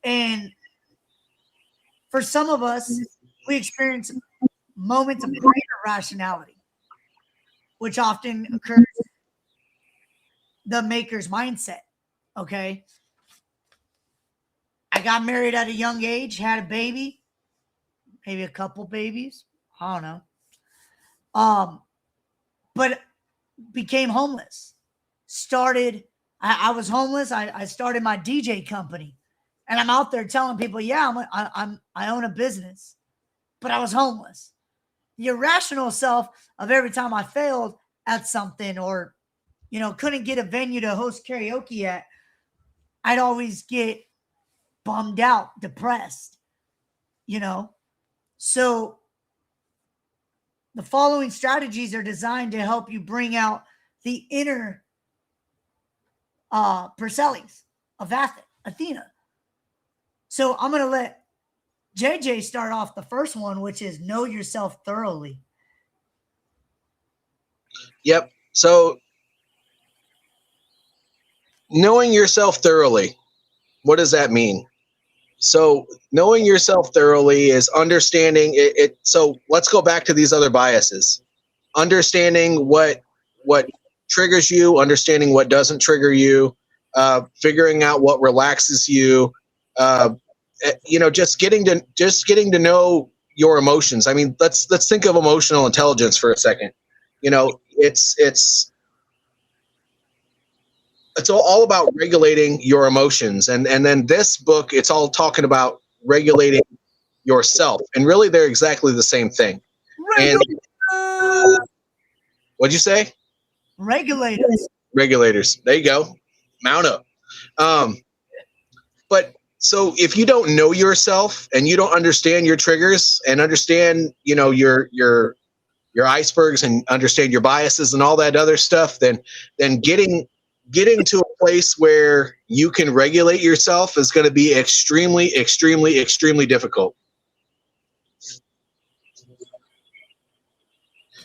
And for some of us, we experience moments of great irrationality, which often occurs the maker's mindset. Okay. I got married at a young age, had a baby, maybe a couple babies. I don't know. But became homeless. I was homeless. I started my DJ company, and I'm out there telling people, yeah, I own a business, but I was homeless. The irrational self of every time I failed at something, or, couldn't get a venue to host karaoke at, I'd always get bummed out, depressed, So the following strategies are designed to help you bring out the inner Perseles of Athena. So I'm going to let JJ start off the first one, which is know yourself thoroughly. Yep. So knowing yourself thoroughly, what does that mean? So knowing yourself thoroughly is understanding it. So let's go back to these other biases. Understanding what triggers you, understanding what doesn't trigger you, figuring out what relaxes you, just getting to know your emotions. I mean, let's think of emotional intelligence for a second. It's all about regulating your emotions. And then this book, it's all talking about regulating yourself. And really, they're exactly the same thing. And what'd you say? Regulators. There you go. Mount up. But so if you don't know yourself and you don't understand your triggers and understand, your icebergs and understand your biases and all that other stuff, then getting to a place where you can regulate yourself is going to be extremely, extremely, extremely difficult.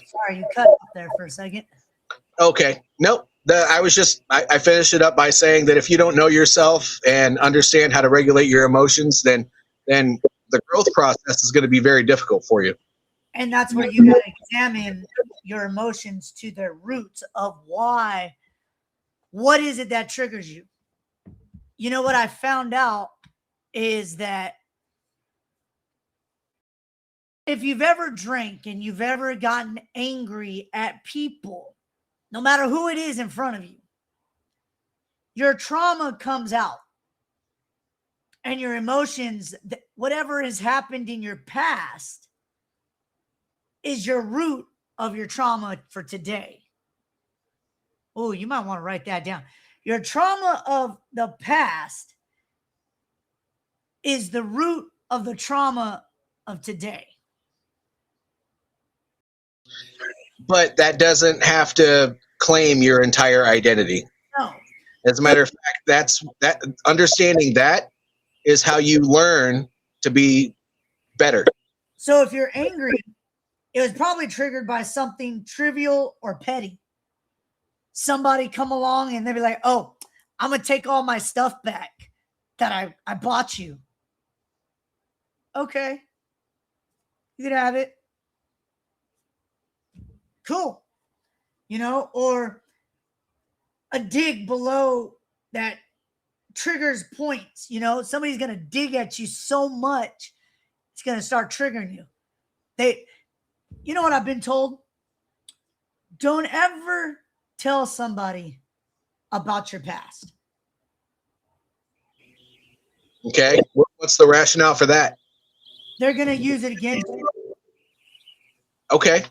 Sorry, you cut up there for a second. Okay. Nope. I finished it up by saying that if you don't know yourself and understand how to regulate your emotions, then the growth process is going to be very difficult for you. And that's where you got to examine your emotions to their roots of why. What is it that triggers you? What I found out is that if you've ever drank and you've ever gotten angry at people, no matter who it is in front of you, your trauma comes out and your emotions, whatever has happened in your past is your root of your trauma for today. Oh, you might want to write that down. Your trauma of the past is the root of the trauma of today. But that doesn't have to claim your entire identity. No. As a matter of fact, that understanding that is how you learn to be better. So if you're angry, it was probably triggered by something trivial or petty. Somebody come along and they'll be like, oh, I'm going to take all my stuff back that I bought you. Okay. You can have it. Cool. You know, or a dig below that triggers points. You know, somebody's going to dig at you so much, it's going to start triggering you. You know what I've been told? Don't ever tell somebody about your past. Okay. What's the rationale for that? They're going to use it against you. Okay.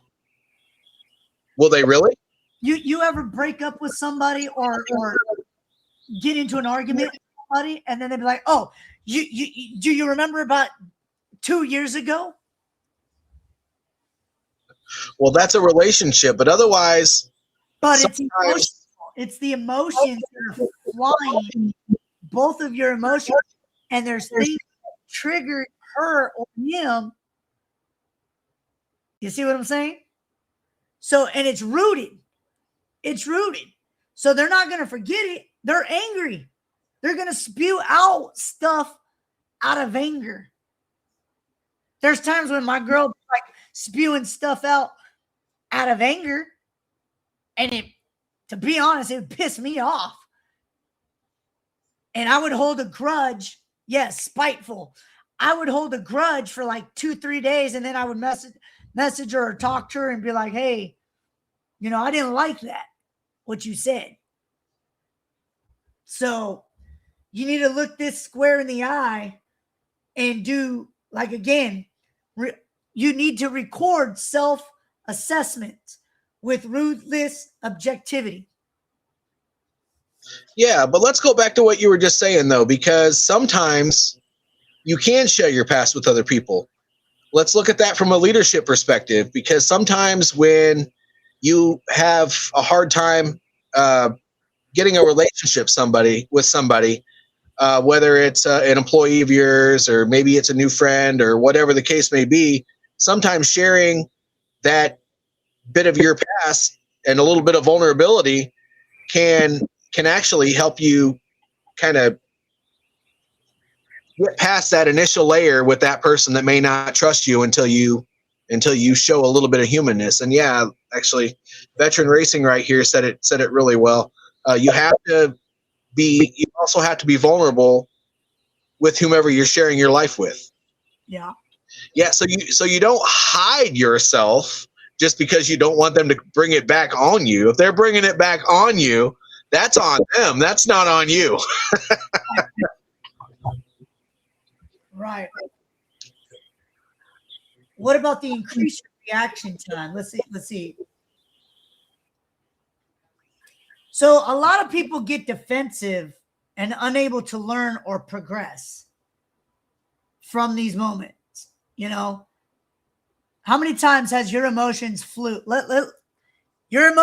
Will they really? You ever break up with somebody or get into an argument with somebody and then they'll be like, oh, do you remember about 2 years ago? Well, that's a relationship, but otherwise. But it's emotional. It's the emotions that are flying, both of your emotions, and there's things that triggered her or him. You see what I'm saying? So, and it's rooted. It's rooted. So they're not going to forget it. They're angry. They're going to spew out stuff out of anger. There's times when my girl like spewing stuff out of anger, and it, to be honest, it would piss me off. And I would hold a grudge. Yes, spiteful. I would hold a grudge for like 2-3 days, and then I would message her or talk to her and be like, hey, you know, I didn't like that, what you said. So you need to look this square in the eye and do, like, again, you need to record self-assessment with ruthless objectivity. Yeah, but let's go back to what you were just saying, though, because sometimes you can share your past with other people. Let's look at that from a leadership perspective, because sometimes when you have a hard time getting a relationship with somebody, whether it's an employee of yours or maybe it's a new friend or whatever the case may be, sometimes sharing that bit of your past and a little bit of vulnerability can actually help you kind of get past that initial layer with that person that may not trust you until you show a little bit of humanness. And yeah, actually, Veteran Racing right here said it really well. You also have to be vulnerable with whomever you're sharing your life with. Yeah. Yeah. So you don't hide yourself just because you don't want them to bring it back on you. If they're bringing it back on you, that's on them. That's not on you. Right. What about the increased reaction time? Let's see. So a lot of people get defensive and unable to learn or progress from these moments. You know, how many times has your emotions flew? You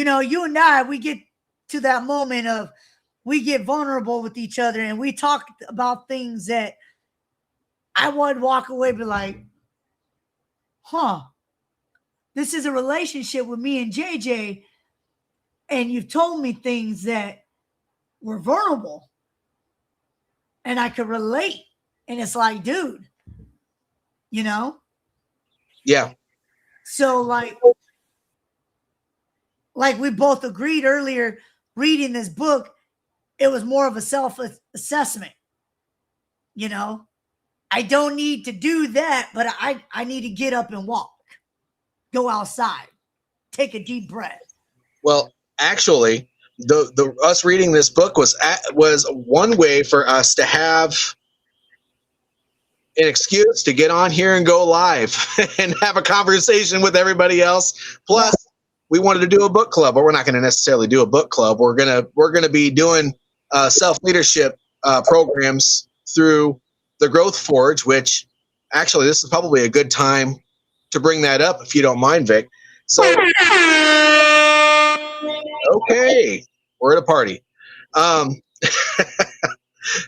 know, you and I, we get to that moment of we get vulnerable with each other and we talk about things that I would walk away and be like, huh, this is a relationship with me and JJ, and you've told me things that were vulnerable and I could relate. And it's like, dude, you know? Yeah. So like we both agreed earlier, reading this book, it was more of a self-assessment. You know, I don't need to do that, but I need to get up and walk, go outside, take a deep breath. Well, actually, the us reading this book was one way for us to have an excuse to get on here and go live and have a conversation with everybody else. Plus, we wanted to do a book club, but we're not going to necessarily do a book club. We're gonna be doing self leadership programs through the Growth Forge. Which actually, this is probably a good time to bring that up, if you don't mind, Vic. So, okay, we're at a party.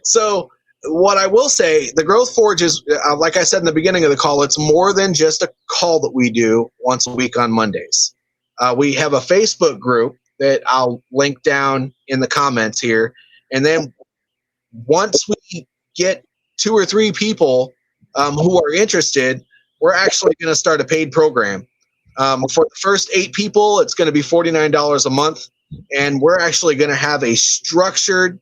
So what I will say, the Growth Forge is, like I said in the beginning of the call, it's more than just a call that we do once a week on Mondays. We have a Facebook group that I'll link down in the comments here. And then once we get 2 or 3 people who are interested, we're actually going to start a paid program. For the first 8 people, it's going to be $49 a month. And we're actually going to have a structured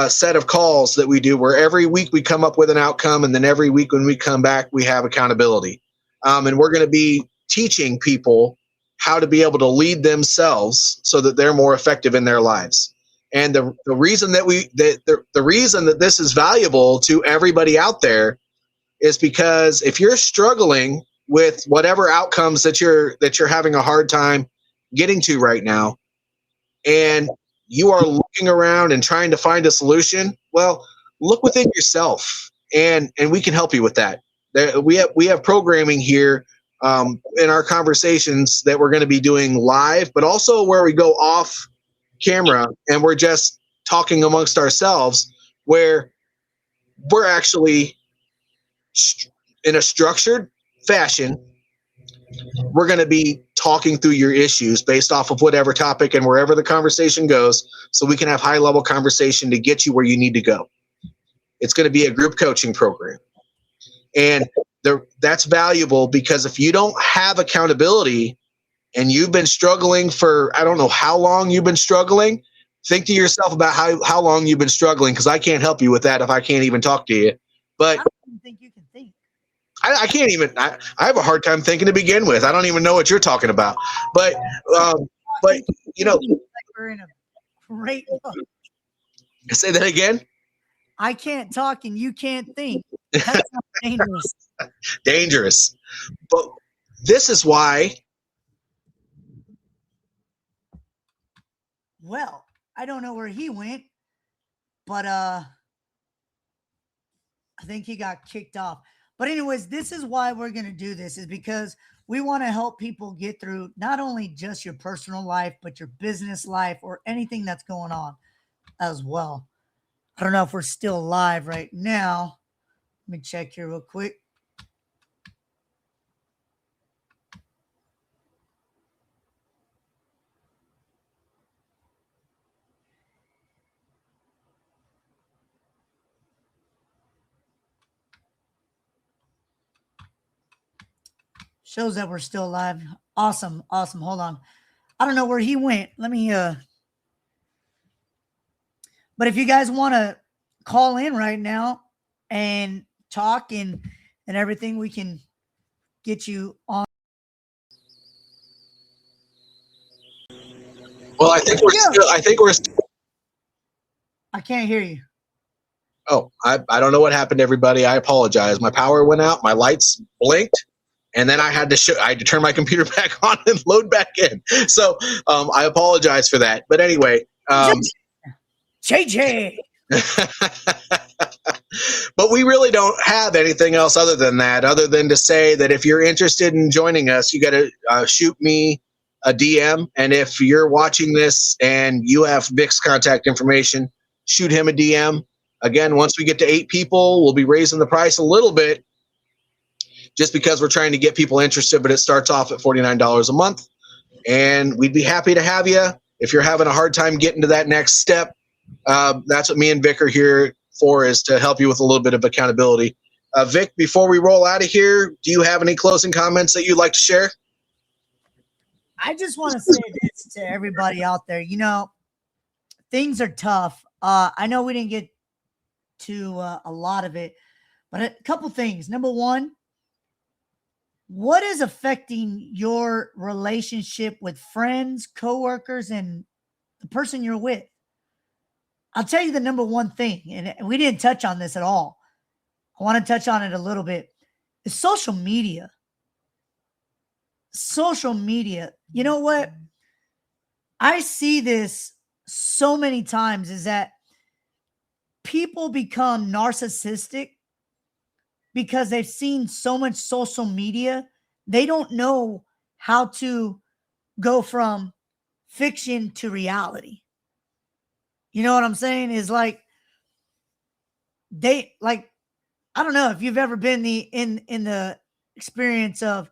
set of calls that we do where every week we come up with an outcome, and then every week when we come back, we have accountability. And we're going to be teaching people how to be able to lead themselves so that they're more effective in their lives. And the reason that the reason that this is valuable to everybody out there is because if you're struggling with whatever outcomes that you're having a hard time getting to right now, and you are looking around and trying to find a solution, well, look within yourself, and we can help you with that. We have programming here in our conversations that we're going to be doing live, but also where we go off camera and we're just talking amongst ourselves, where we're actually in a structured fashion. We're going to be talking through your issues based off of whatever topic and wherever the conversation goes, so we can have high level conversation to get you where you need to go. It's going to be a group coaching program. And that's valuable because if you don't have accountability and you've been struggling for, I don't know how long you've been struggling, think to yourself about how long you've been struggling, because I can't help you with that if I can't even talk to you. But I don't even think you can think. I can't even. I have a hard time thinking to begin with. I don't even know what you're talking about. But you know, we're in a great book. Say that again. I can't talk and you can't think. That's dangerous. Dangerous. But this is why. Well, I don't know where he went, but I think he got kicked off. But anyways, this is why we're going to do this, is because we want to help people get through not only just your personal life, but your business life or anything that's going on as well. I don't know if we're still live right now. Let me check here real quick. Shows that we're still live. Awesome. Awesome. Hold on. I don't know where he went. Let me but if you guys want to call in right now and talk and everything, we can get you on. Well, I think we're I can't hear you. Oh, I don't know what happened to everybody. I apologize. My power went out, my lights blinked, and then I had to turn my computer back on and load back in. So I apologize for that. But anyway, JJ. But we really don't have anything else other than to say that if you're interested in joining us, you got to shoot me a DM. And if you're watching this and you have Vic's contact information, shoot him a DM. Again, once we get to 8 people, we'll be raising the price a little bit just because we're trying to get people interested, but it starts off at $49 a month. And we'd be happy to have you. If you're having a hard time getting to that next step, that's what me and Vic are here for, is to help you with a little bit of accountability. Vic, before we roll out of here, do you have any closing comments that you'd like to share? I just want to say this to everybody out there. You know, things are tough. I know we didn't get to a lot of it, but a couple things. Number one, what is affecting your relationship with friends, coworkers, and the person you're with? I'll tell you the number one thing, and we didn't touch on this at all. I want to touch on it a little bit. Is social media. Social media. You know what? I see this so many times is that people become narcissistic because they've seen so much social media. They don't know how to go from fiction to reality. You know what I'm saying? Is like they like I don't know if you've ever been in the experience of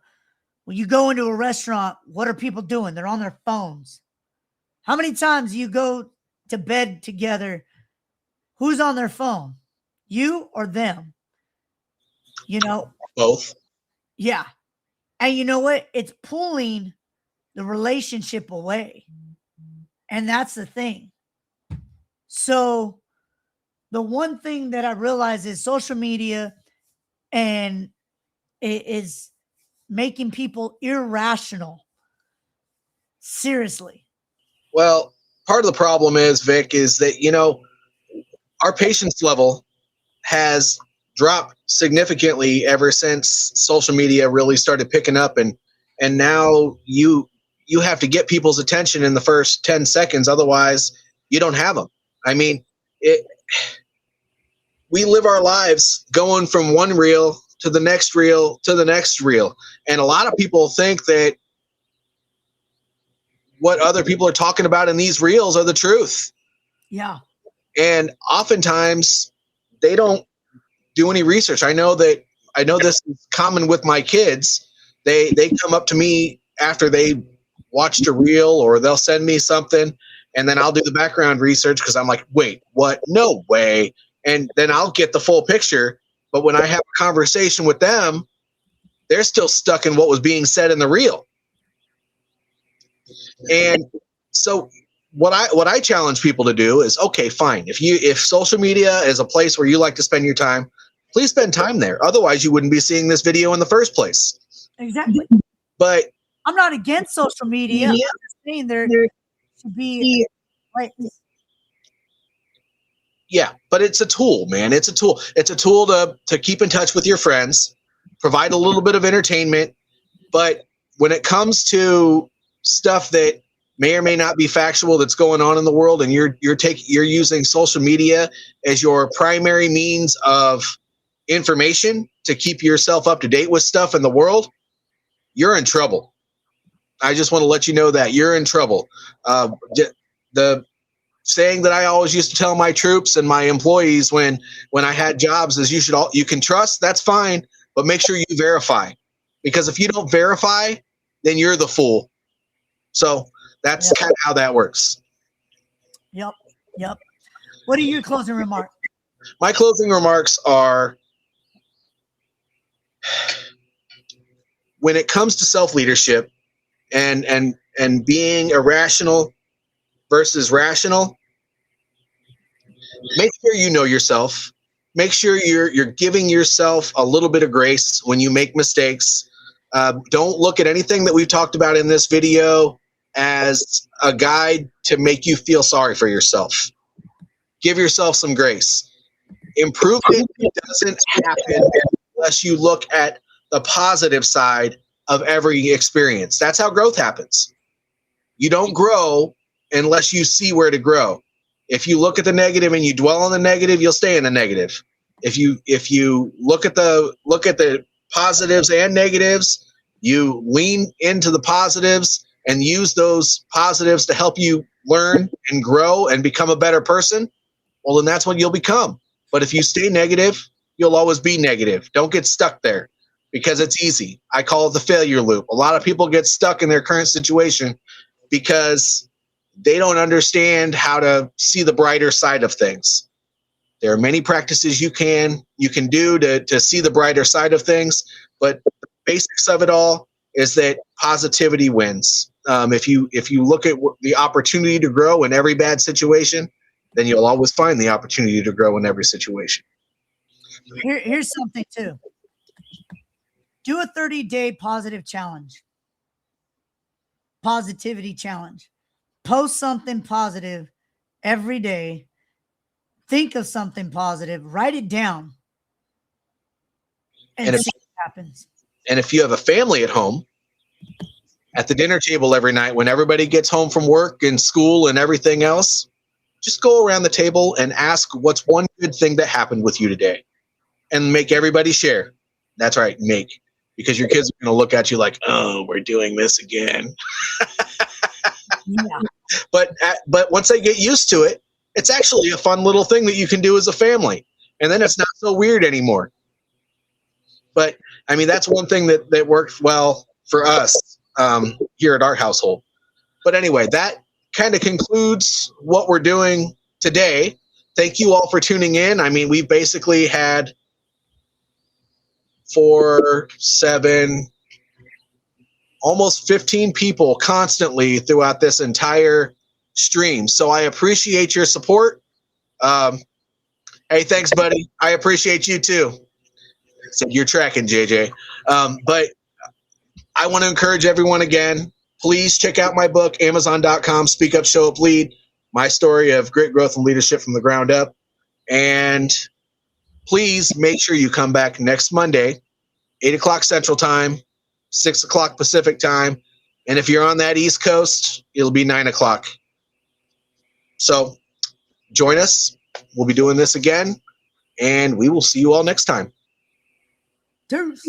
when you go into a restaurant, what are people doing? They're on their phones. How many times you go to bed together? Who's on their phone? You or them? You know, Both. yeah. And you know what? It's pulling the relationship away. And that's the thing. So the one thing that I realize is social media and it is making people irrational. Seriously. Well, part of the problem is, Vic, is that, our patience level has dropped significantly ever since social media really started picking up, and now you have to get people's attention in the first 10 seconds, otherwise you don't have them. I mean, we live our lives going from one reel to the next reel to the next reel, and a lot of people think that what other people are talking about in these reels are the truth. Yeah. And oftentimes they don't do any research. I know this is common with my kids. They come up to me after they watched a reel, or they'll send me something, and then I'll do the background research because I'm like, wait, what? No way. And then I'll get the full picture. But when I have a conversation with them, they're still stuck in what was being said in the reel. And so what I challenge people to do is, okay, fine. If social media is a place where you like to spend your time, please spend time there. Otherwise, you wouldn't be seeing this video in the first place. Exactly. But I'm not against social media. I'm just saying there should be like, yeah, but it's a tool, man. It's a tool. It's a tool to keep in touch with your friends, provide a little bit of entertainment. But when it comes to stuff that may or may not be factual that's going on in the world, and you're using social media as your primary means of information to keep yourself up to date with stuff in the world, you're in trouble. I just want to let you know that you're in trouble. The saying that I always used to tell my troops and my employees when I had jobs is you can trust, that's fine, but make sure you verify, because if you don't verify, then you're the fool. So that's kind of how that works. Yep. What are your closing remarks? My closing remarks are, when it comes to self-leadership and being irrational versus rational, make sure you know yourself. Make sure you're giving yourself a little bit of grace when you make mistakes. Don't look at anything that we've talked about in this video as a guide to make you feel sorry for yourself. Give yourself some grace. Improvement doesn't happen unless you look at the positive side of every experience. That's how growth happens. You don't grow unless you see where to grow. If you look at the negative and you dwell on the negative, you'll stay in the negative. If you look at the positives and negatives, you lean into the positives and use those positives to help you learn and grow and become a better person, well, then that's what you'll become. But if you stay negative, you'll always be negative. Don't get stuck there, because it's easy. I call it the failure loop. A lot of people get stuck in their current situation because they don't understand how to see the brighter side of things. There are many practices you can do to see the brighter side of things, but the basics of it all is that positivity wins. If you look at the opportunity to grow in every bad situation, then you'll always find the opportunity to grow in every situation. Here's something too. Do a 30-day positive challenge. Positivity challenge. Post something positive every day. Think of something positive. Write it down. And see what happens. And if you have a family at home, at the dinner table every night, when everybody gets home from work and school and everything else, just go around the table and ask what's one good thing that happened with you today, and make everybody share. That's right, make, because your kids are going to look at you like, oh, we're doing this again. Yeah. But once they get used to it, it's actually a fun little thing that you can do as a family. And then it's not so weird anymore. But I mean, that's one thing that worked well for us here at our household. But anyway, that kind of concludes what we're doing today. Thank you all for tuning in. I mean, we've basically had 4, 7, almost 15 people constantly throughout this entire stream. So I appreciate your support. Hey, thanks, buddy. I appreciate you too. So you're tracking, JJ. But I want to encourage everyone again, please check out my book, Amazon.com, Speak Up, Show Up, Lead, my story of grit, growth, and leadership from the ground up. And please make sure you come back next Monday, 8 o'clock Central Time, 6 o'clock Pacific Time. And if you're on that East Coast, it'll be 9 o'clock. So join us. We'll be doing this again, and we will see you all next time. Deuce.